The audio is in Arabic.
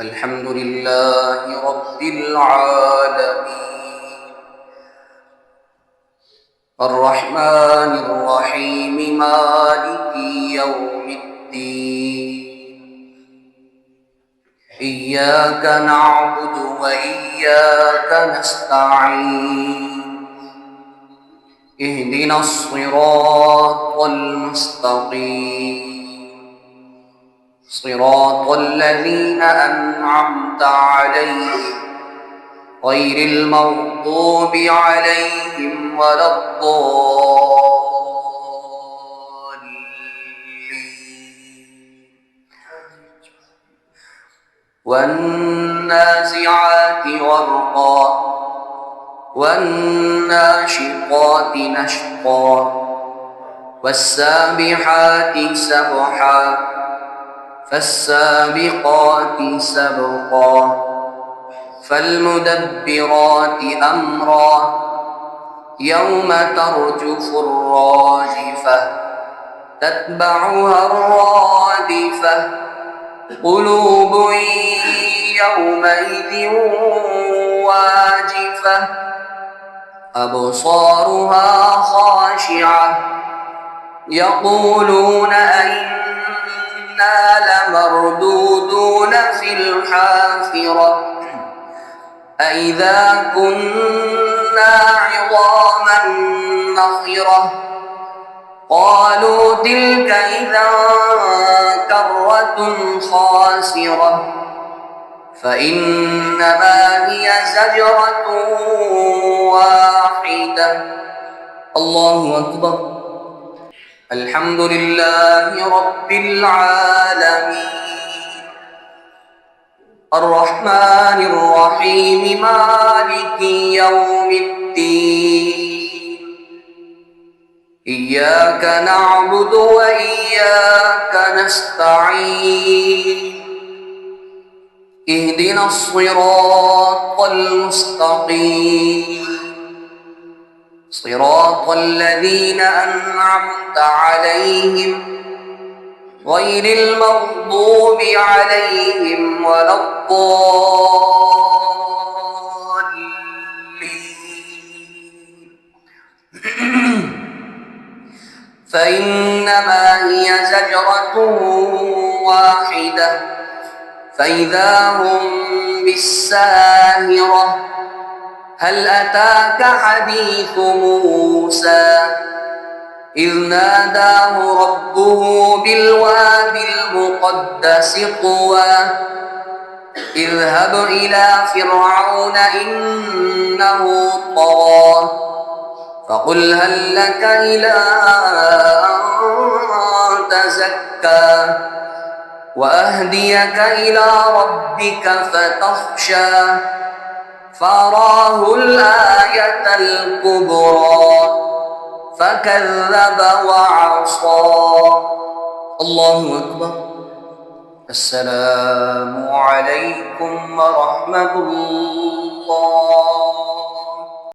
الحمد لله رب العالمين الرحمن الرحيم مالك يوم الدين إياك نعبد وإياك نستعين اهدنا الصراط المستقيم صراط الذين أنعمت عليهم غير المغضوب عليهم ولا الضالين والنازعات غرقا والناشطات نشطا والسابحات سبحا فالسابقات سبقا فالمدبرات أمرا يوم ترجف الراجفة تتبعها الرادفة قلوب يومئذ واجفة أبصارها خاشعة يقولون أئنا لمردودون في الحافرة أئذا كنا عظاما نخرة قالوا تلك إذا كرة خاسرة فإنما هي زجرة واحدة. الله أكبر. الحمد لله رب العالمين الرحمن الرحيم مالك يوم الدين إياك نعبد وإياك نستعين اهدنا الصراط المستقيم صراط الذين أنعمت عليهم غير المغضوب عليهم ولا الضالين فإنما هي زجرة واحدة فإذا هم بالساهرة هل أتاك حديث موسى إذ ناداه ربه بالوادي المقدس طوى اذهب إلى فرعون إنه طغى فقل هل لك إلى أن تزكى وأهديك إلى ربك فتخشى فأراه الآية الكبرى فكذب وعصى. الله أكبر. السلام عليكم ورحمة الله.